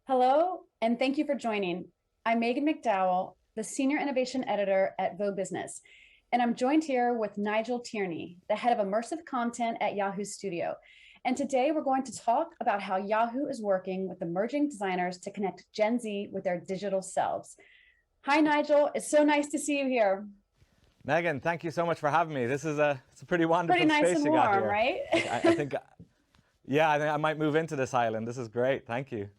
Hello, and thank you for joining. I'm Megan McDowell, the Senior Innovation Editor at Vogue Business, and I'm joined here with Nigel Tierney, the head of immersive content at Yahoo Studio. And today we're going to talk about how Yahoo is working with emerging designers to connect Gen Z with their digital selves. Hi, Nigel. It's so nice to see you here. Megan, thank you so much for having me. It's a pretty Pretty wonderful nice space and you got warm, here. right? I think, yeah, I think I might move into this island. This is great. Thank you.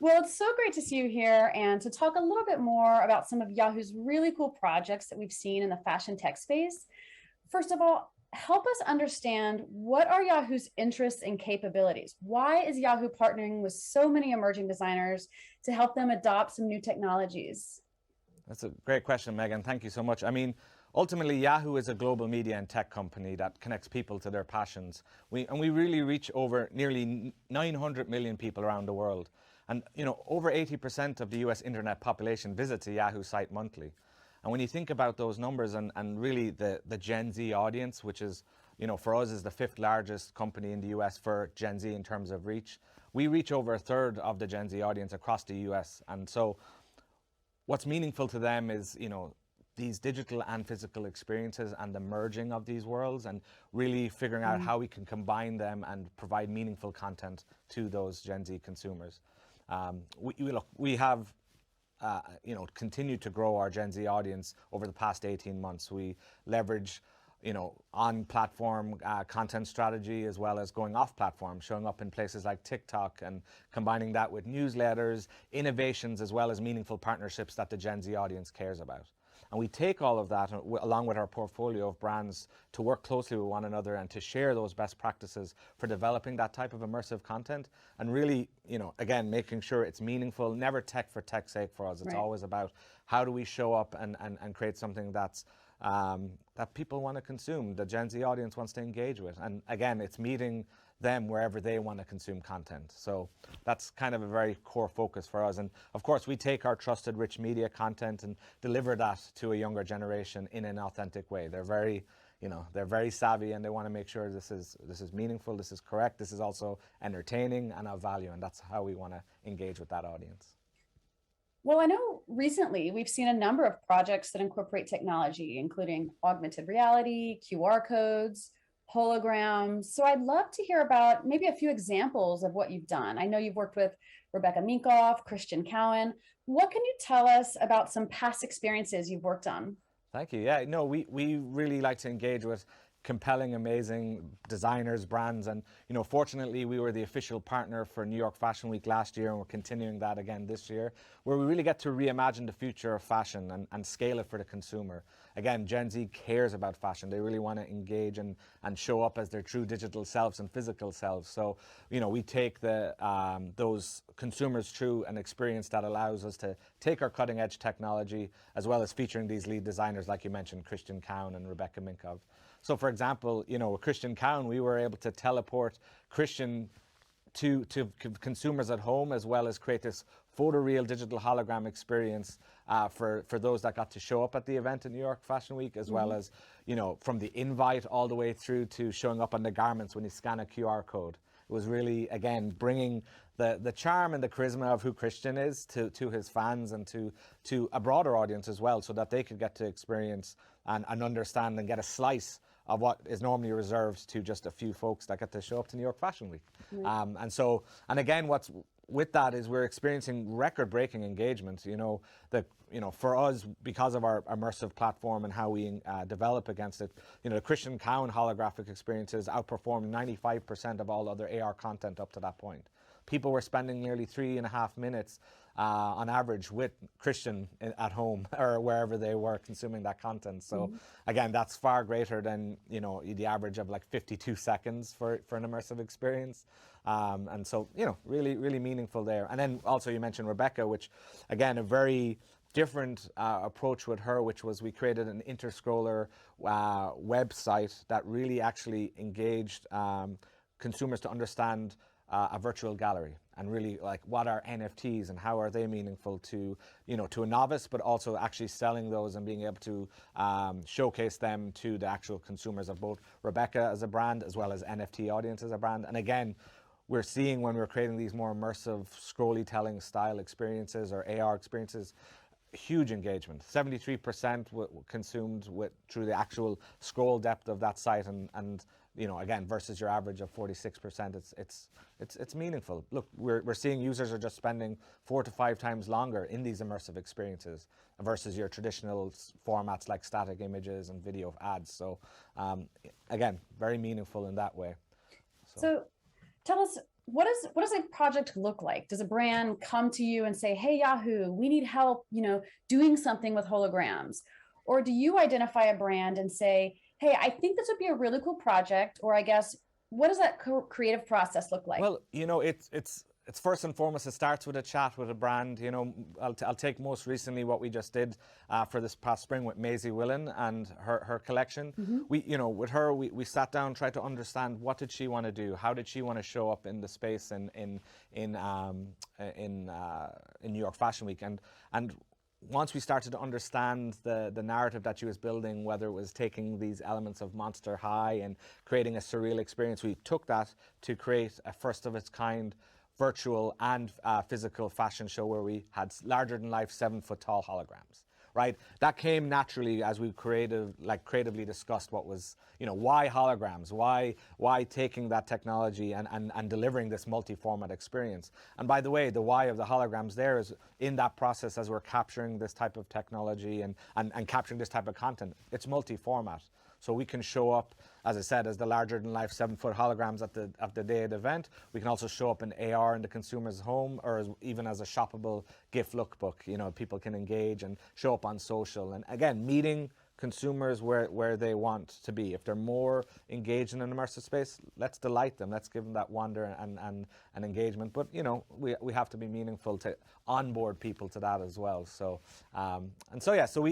Well, it's so great to see you here and to talk a little bit more about some of Yahoo's really cool projects that we've seen in the fashion tech space. First of all, help us understand what are Yahoo's interests and capabilities? Why is Yahoo partnering with so many emerging designers to help them adopt some new technologies? That's a great question, Megan. Thank you so much. I mean, ultimately, Yahoo is a global media and tech company that connects people to their passions. We really reach over nearly 900 million people around the world. And, over 80% of the US internet population visits a Yahoo site monthly. And when you think about those numbers and really the Gen Z audience, which is, for us is the fifth largest company in the US for Gen Z in terms of reach, we reach over a third of the Gen Z audience across the US. And so what's meaningful to them is, these digital and physical experiences and the merging of these worlds and really figuring out how we can combine them and provide meaningful content to those Gen Z consumers. We have continued to grow our Gen Z audience over the past 18 months. We leverage, on platform content strategy as well as going off platform, showing up in places like TikTok and combining that with newsletters, innovations, as well as meaningful partnerships that the Gen Z audience cares about. And we take all of that along with our portfolio of brands to work closely with one another and to share those best practices for developing that type of immersive content and really, again, making sure it's meaningful, never tech for tech's sake for us. It's Right. always about how do we show up and create something that people want to consume, the Gen Z audience wants to engage with. And again, it's meeting them wherever they want to consume content. So that's kind of a very core focus for us. And of course, we take our trusted rich media content and deliver that to a younger generation in an authentic way. They're very savvy and they want to make sure this is meaningful, this is correct, this is also entertaining and of value. And that's how we want to engage with that audience. Well, I know recently we've seen a number of projects that incorporate technology, including augmented reality, QR codes, holograms. So I'd love to hear about maybe a few examples of what you've done. I know you've worked with Rebecca Minkoff, Christian Cowan. What can you tell us about some past experiences you've worked on? Thank you. Yeah, no, we really like to engage with compelling, amazing designers, brands, and fortunately, we were the official partner for New York Fashion Week last year, and we're continuing that again this year, where we really get to reimagine the future of fashion and scale it for the consumer. Again, Gen Z cares about fashion; they really want to engage and show up as their true digital selves and physical selves. So, we take those consumers through an experience that allows us to take our cutting edge technology as well as featuring these lead designers, like you mentioned, Christian Cowan and Rebecca Minkoff. So, for example, with Christian Cowan, we were able to teleport Christian to consumers at home as well as create this photoreal digital hologram experience for those that got to show up at the event in New York Fashion Week, as well as, from the invite all the way through to showing up on the garments when you scan a QR code. It was really, again, bringing the charm and the charisma of who Christian is to his fans and to a broader audience as well, so that they could get to experience and understand and get a slice of what is normally reserved to just a few folks that get to show up to New York Fashion Week. And again, what's with that is we're experiencing record-breaking engagement. For us, because of our immersive platform and how we develop against it, the Christian Cowan holographic experiences outperformed 95% of all other AR content up to that point. People were spending nearly 3.5 minutes on average with Christian at home or wherever they were consuming that content. So again, that's far greater than the average of like 52 seconds for an immersive experience. And so really really meaningful there. And then also you mentioned Rebecca, which again a very different approach with her, which was we created an interscroller website that really actually engaged consumers to understand a virtual gallery and really like what are NFTs and how are they meaningful to to a novice, but also actually selling those and being able to showcase them to the actual consumers of both Rebecca as a brand as well as NFT audience as a brand. And again, we're seeing when we're creating these more immersive scrolly telling style experiences or AR experiences, huge engagement. 73% consumed through the actual scroll depth of that site, and again, versus your average of 46%, it's meaningful. Look, we're seeing users are just spending 4 to 5 times longer in these immersive experiences versus your traditional formats like static images and video ads. So again, very meaningful in that way. So tell us, what does a project look like? Does a brand come to you and say, hey, Yahoo, we need help, doing something with holograms? Or do you identify a brand and say, hey, I think this would be a really cool project? Or I guess, what does that creative process look like? Well, it's first and foremost, it starts with a chat with a brand. I'll take most recently what we just did for this past spring with Maisie Willen and her collection. With her, we sat down, tried to understand what did she want to do, how did she want to show up in the space in New York Fashion Week, and once we started to understand the narrative that she was building, whether it was taking these elements of Monster High and creating a surreal experience, we took that to create a first of its kind virtual and physical fashion show where we had larger than life 7-foot tall holograms. Right, that came naturally as we creatively discussed what was, why holograms, why taking that technology and delivering this multi-format experience. And by the way, the why of the holograms there is in that process as we're capturing this type of technology and capturing this type of content, it's multi-format. So we can show up, as I said, as the larger-than-life 7-foot holograms at the day of the event. We can also show up in AR in the consumer's home, or even as a shoppable gift lookbook. People can engage and show up on social. And again, meeting consumers where they want to be. If they're more engaged in an immersive space, let's delight them. Let's give them that wonder and engagement. But we have to be meaningful to onboard people to that as well. So so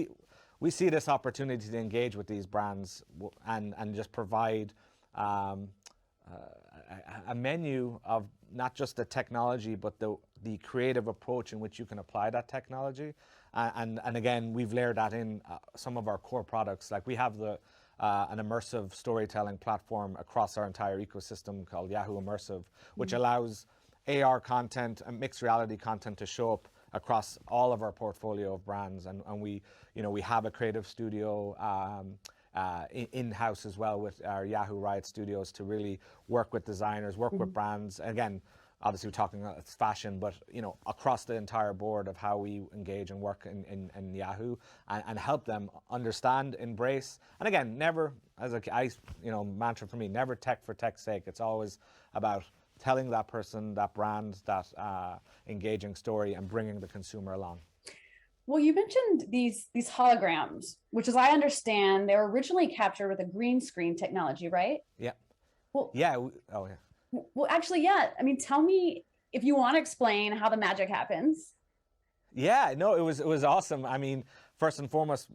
we see this opportunity to engage with these brands and just provide a menu of not just the technology, but the creative approach in which you can apply that technology. And again, we've layered that in some of our core products. Like we have an immersive storytelling platform across our entire ecosystem called Yahoo Immersive, which allows AR content and mixed reality content to show up across all of our portfolio of brands, and we have a creative studio in-house as well with our Yahoo Riot Studios to really work with designers, work with brands. Again, obviously we're talking it's fashion, but across the entire board of how we engage and work in Yahoo and help them understand, embrace, and again, never mantra for me, never tech for tech's sake. It's always about telling that person, that brand, that engaging story and bringing the consumer along. Well, you mentioned these holograms, which as I understand, they were originally captured with a green screen technology, right? Yeah. Well, yeah. Oh, yeah. Well, actually, yeah. I mean, tell me if you want to explain how the magic happens. Yeah, no, it was awesome. I mean, first and foremost,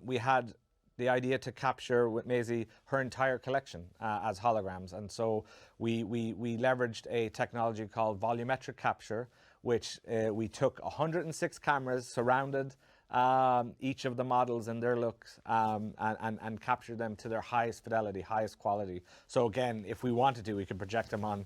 we had the idea to capture with Maisie her entire collection as holograms, and so we leveraged a technology called volumetric capture, which we took 106 cameras, surrounded each of the models and their looks, and captured them to their highest fidelity, highest quality. So again, if we wanted to, we could project them on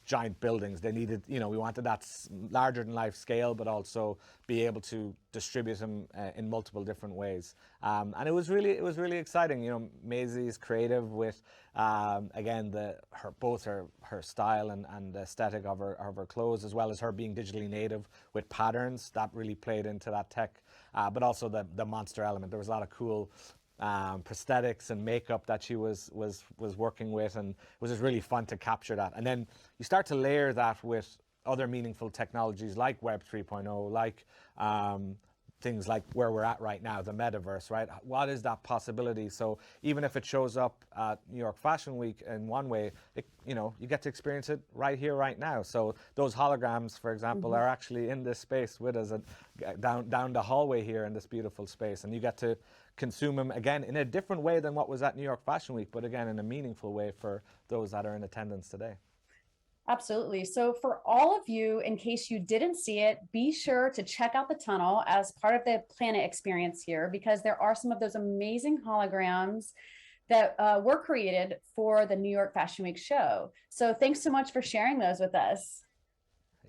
giant buildings. They needed, we wanted that larger than life scale, but also be able to distribute them in multiple different ways. And it was really exciting. Maisie's creative with, again, her style and the aesthetic of her clothes, as well as her being digitally native with patterns that really played into that tech, but also the monster element. There was a lot of cool prosthetics and makeup that she was working with, and it was just really fun to capture that. And then you start to layer that with other meaningful technologies like Web 3.0, like things like where we're at right now, the metaverse, right? What is that possibility? So even if it shows up at New York Fashion Week in one way, you get to experience it right here, right now. So those holograms, for example, are actually in this space with us down the hallway here in this beautiful space. And you get to consume them, again, in a different way than what was at New York Fashion Week, but again, in a meaningful way for those that are in attendance today. Absolutely. So for all of you, in case you didn't see it, be sure to check out the tunnel as part of the Planet experience here, because there are some of those amazing holograms that were created for the New York Fashion Week show. So thanks so much for sharing those with us.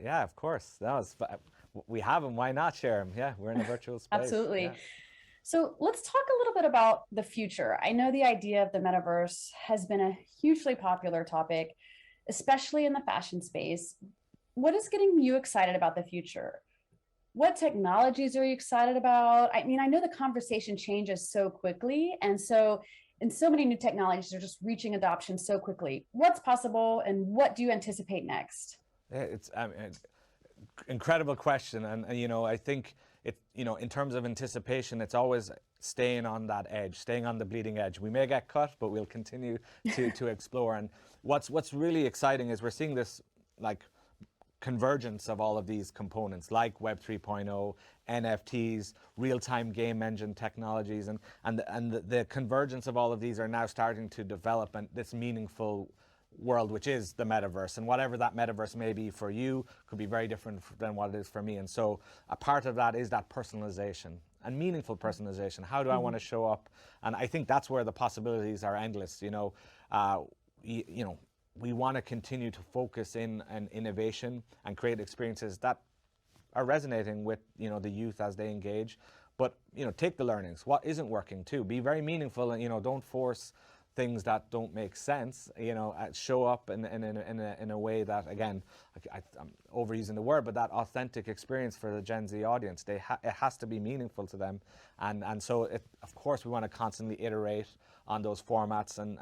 Yeah, of course. We have them. Why not share them? Yeah, we're in a virtual space. Yeah. Absolutely. So let's talk a little bit about the future. I know the idea of the metaverse has been a hugely popular topic, especially in the fashion space. What is getting you excited about the future? What technologies are you excited about? I mean, I know the conversation changes so quickly. And so many new technologies are just reaching adoption so quickly. What's possible and what do you anticipate next? Yeah, it's incredible question, and I think in terms of anticipation, it's always staying on that edge, staying on the bleeding edge. We may get cut, but we'll continue to explore. And what's really exciting is we're seeing this like convergence of all of these components like Web 3.0, NFTs, real-time game engine technologies, and the convergence of all of these are now starting to develop this meaningful world, which is the metaverse. And whatever that metaverse may be for you could be very different than what it is for me. And so a part of that is that personalization and meaningful personalization. How do I want to show up? And I think that's where the possibilities are endless. We want to continue to focus in on innovation and create experiences that are resonating with the youth as they engage. But take the learnings. What isn't working too? Be very meaningful, and don't force things that don't make sense. Show up in a way that, again, I'm overusing the word, but that authentic experience for the Gen Z audience. It has to be meaningful to them, and so of course we want to constantly iterate on those formats and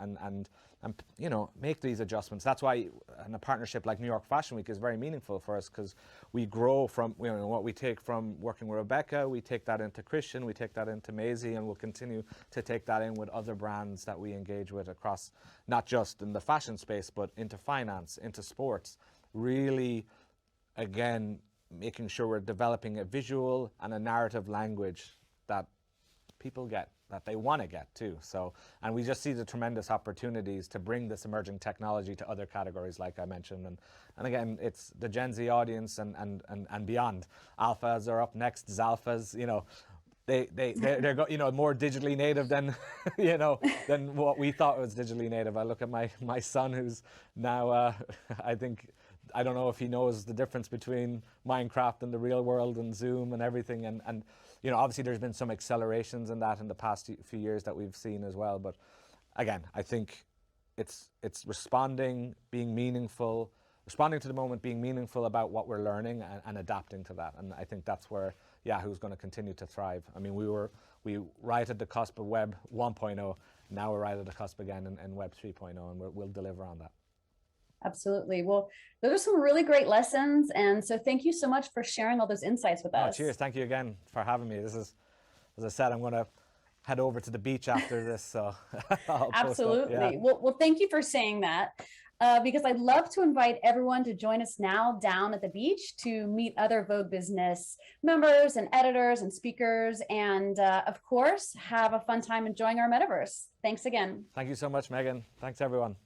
make these adjustments. That's why in a partnership like New York Fashion Week is very meaningful for us, because we grow from what we take from working with Rebecca, we take that into Christian, we take that into Maisie, and we'll continue to take that in with other brands that we engage with across, not just in the fashion space, but into finance, into sports. Really, again, making sure we're developing a visual and a narrative language that people get, that they want to get too. So, and we just see the tremendous opportunities to bring this emerging technology to other categories, like I mentioned. And again, it's the Gen Z audience and beyond. Alphas are up next, Zalphas, they're more digitally native than than what we thought was digitally native. I look at my son, who's now I don't know if he knows the difference between Minecraft and the real world and Zoom and everything. And obviously there's been some accelerations in that in the past few years that we've seen as well. But again, I think it's responding to the moment, being meaningful about what we're learning and adapting to that. And I think that's where Yahoo's going to continue to thrive. I mean, we right at the cusp of Web 1.0. Now we're right at the cusp again in Web 3.0, and we'll deliver on that. Absolutely. Well, those are some really great lessons. And so thank you so much for sharing all those insights with us. Cheers. Thank you again for having me. This is, as I said, I'm going to head over to the beach after this. So Absolutely. Yeah. Well, thank you for saying that. Because I'd love to invite everyone to join us now down at the beach to meet other Vogue Business members and editors and speakers, and of course, have a fun time enjoying our metaverse. Thanks again. Thank you so much, Megan. Thanks, everyone.